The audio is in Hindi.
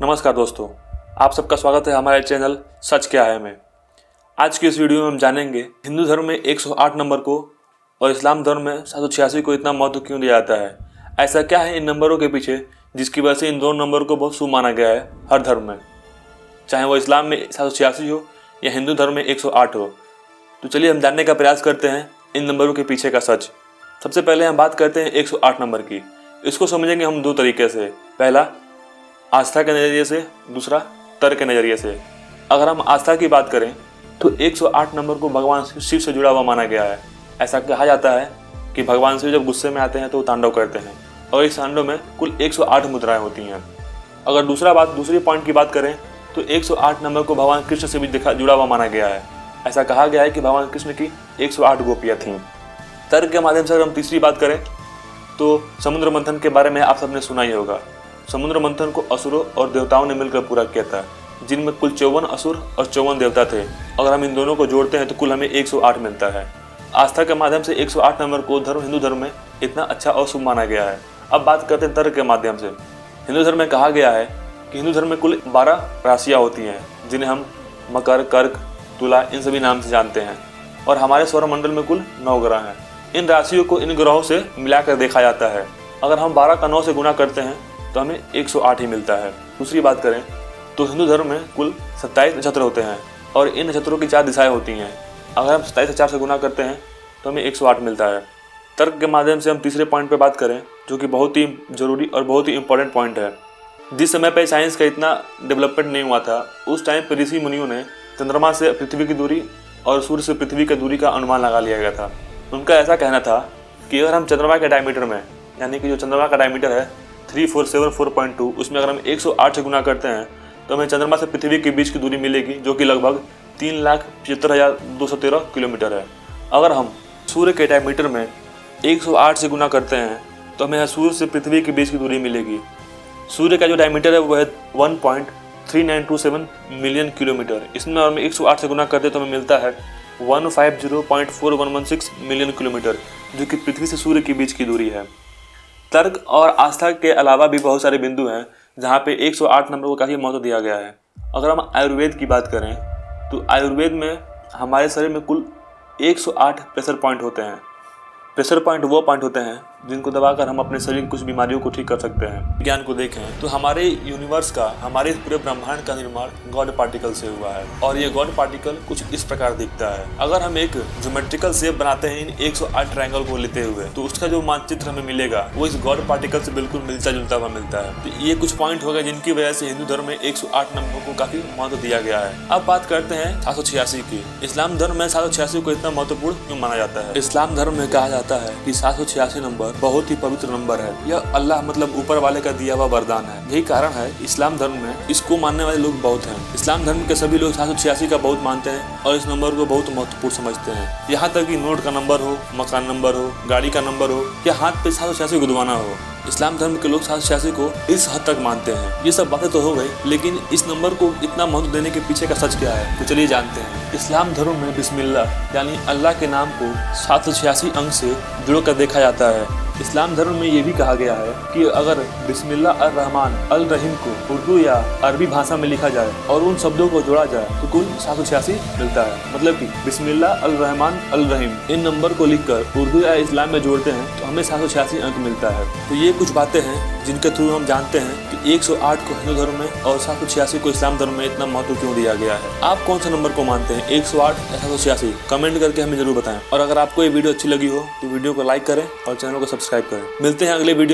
नमस्कार दोस्तों, आप सबका स्वागत है हमारे चैनल सच क्या है में। आज की इस वीडियो में हम जानेंगे हिंदू धर्म में 108 नंबर को और इस्लाम धर्म में 786 को इतना महत्व क्यों दिया जाता है। ऐसा क्या है इन नंबरों के पीछे जिसकी वजह से इन दोनों नंबर को बहुत शुभ माना गया है हर धर्म में, चाहे वो इस्लाम में 786 हो या हिंदू धर्म में 108 हो। तो चलिए हम जानने का प्रयास करते हैं इन नंबरों के पीछे का सच। सबसे पहले हम बात करते हैं 108 नंबर की। इसको समझेंगे हम दो तरीके से, पहला आस्था के नज़रिए से, दूसरा तर्क के नज़रिए से। अगर हम आस्था की बात करें तो 108 नंबर को भगवान शिव से जुड़ा हुआ माना गया है। ऐसा कहा जाता है कि भगवान शिव जब गुस्से में आते हैं तो वो तांडव करते हैं और इस तांडव में कुल 108 मुद्राएं होती हैं। अगर दूसरी पॉइंट की बात करें तो 108 नंबर को भगवान कृष्ण से भी जुड़ा हुआ माना गया है। ऐसा कहा गया है कि भगवान कृष्ण की 108 गोपियाँ थीं। तर्क के माध्यम से अगर हम तीसरी बात करें तो समुद्र मंथन के बारे में आप सबने सुना ही होगा। समुद्र मंथन को असुरों और देवताओं ने मिलकर पूरा किया था, जिनमें कुल 54 असुर और 54 देवता थे। अगर हम इन दोनों को जोड़ते हैं तो कुल हमें 108 मिलता है। आस्था के माध्यम से 108 नंबर को हिंदू धर्म में इतना अच्छा और शुभ माना गया है। अब बात करते हैं तर्क के माध्यम से। हिंदू धर्म में कहा गया है कि हिंदू धर्म में कुल 12 राशियाँ होती हैं, जिन्हें हम मकर, कर्क, तुला इन सभी नाम से जानते हैं, और हमारे सौरमंडल में कुल 9 ग्रह हैं। इन राशियों को इन ग्रहों से मिलाकर देखा जाता है। अगर हम 12 का 9 से गुणा करते हैं तो हमें 108 ही मिलता है। दूसरी बात करें तो हिंदू धर्म में कुल 27 नक्षत्र होते हैं और इन नक्षत्रों की 4 दिशाएं होती हैं। अगर हम 27 से 4 से गुणा करते हैं तो हमें 108 मिलता है। तर्क के माध्यम से हम तीसरे पॉइंट पर बात करें, जो कि बहुत ही जरूरी और बहुत ही इंपॉर्टेंट पॉइंट है। जिस समय पर साइंस का इतना डेवलपमेंट नहीं हुआ था, उस टाइम पर ऋषि मुनियों ने चंद्रमा से पृथ्वी की दूरी और सूर्य से पृथ्वी की दूरी का अनुमान लगा लिया गया था। उनका ऐसा कहना था कि अगर हम चंद्रमा के डायमीटर में, यानी कि जो चंद्रमा का डायमीटर है 3474.2, उसमें अगर हम 108 से गुना करते हैं तो हमें चंद्रमा से पृथ्वी के बीच की दूरी मिलेगी, जो कि लगभग 3,75,213 किलोमीटर है। अगर हम सूर्य के डायमीटर में 108 से गुना करते हैं तो हमें सूर्य से पृथ्वी के बीच की दूरी मिलेगी। सूर्य का जो डायमीटर है वो है 1.3927 मिलियन किलोमीटर। इसमें हम 108 से गुना करते हैं तो हमें मिलता है 150.4116 मिलियन किलोमीटर, जो कि पृथ्वी से सूर्य के बीच की दूरी है। तर्क और आस्था के अलावा भी बहुत सारे बिंदु हैं जहाँ पे 108 नंबर को काफ़ी महत्व दिया गया है। अगर हम आयुर्वेद की बात करें तो आयुर्वेद में हमारे शरीर में कुल 108 प्रेशर पॉइंट होते हैं। प्रेशर पॉइंट वो पॉइंट होते हैं जिनको दबाकर हम अपने शरीर की कुछ बीमारियों को ठीक कर सकते हैं। विज्ञान को देखें तो हमारे यूनिवर्स का, हमारे पूरे ब्रह्मांड का निर्माण गॉड पार्टिकल से हुआ है और ये गॉड पार्टिकल कुछ इस प्रकार दिखता है। अगर हम एक ज्योमेट्रिकल शेप बनाते हैं इन 108 ट्रायंगल को लेते हुए, तो उसका जो मानचित्र हमें मिलेगा वो इस गॉड पार्टिकल से बिल्कुल मिलता जुलता हुआ मिलता है। तो ये कुछ पॉइंट हो गए जिनकी वजह से हिंदू धर्म में 108 नंबर को काफी महत्व दिया गया है। अब बात करते हैं 786 की। इस्लाम धर्म में 786 को इतना महत्वपूर्ण क्यों माना जाता है। इस्लाम धर्म में कहा जाता है कि 786 नंबर बहुत ही पवित्र नंबर है। यह अल्लाह मतलब ऊपर वाले का दिया हुआ वरदान है। यही कारण है इस्लाम धर्म में इसको मानने वाले लोग बहुत हैं। इस्लाम धर्म के सभी लोग 786 का बहुत मानते हैं और इस नंबर को बहुत महत्वपूर्ण समझते हैं। यहाँ तक कि नोट का नंबर हो, मकान नंबर हो, गाड़ी का नंबर हो या हाथ पे 786 गुदवाना हो, इस्लाम धर्म के लोग 786 को इस हद तक मानते हैं। ये सब बातें तो हो गई, लेकिन इस नंबर को इतना महत्व देने के पीछे का सच क्या है, तो चलिए जानते हैं। इस्लाम धर्म में बिस्मिल्लाह यानी अल्लाह के नाम को 786 अंक से जोड़कर देखा जाता है। इस्लाम धर्म में ये भी कहा गया है कि अगर बिस्मिल्लाह अर रहमान अल रहीम को उर्दू या अरबी भाषा में लिखा जाए और उन शब्दों को जोड़ा जाए तो कुल 786 मिलता है। मतलब कि बिस्मिल्लाह अल रहमान अल रहीम इन नंबर को लिखकर उर्दू या इस्लाम में जोड़ते हैं तो हमें 786 अंक मिलता है। तो ये कुछ बातें हैं जिनके थ्रू हम जानते हैं कि 108 को हिंदू धर्म में और 786 को इस्लाम धर्म में इतना महत्व क्यों दिया गया है। आप कौन सा नंबर को मानते हैं, 108 या 786? कमेंट करके हमें जरूर बताएं। और अगर आपको ये वीडियो अच्छी लगी हो तो वीडियो को लाइक करें और चैनल को सब्सक्राइब करें। मिलते हैं अगले वीडियो।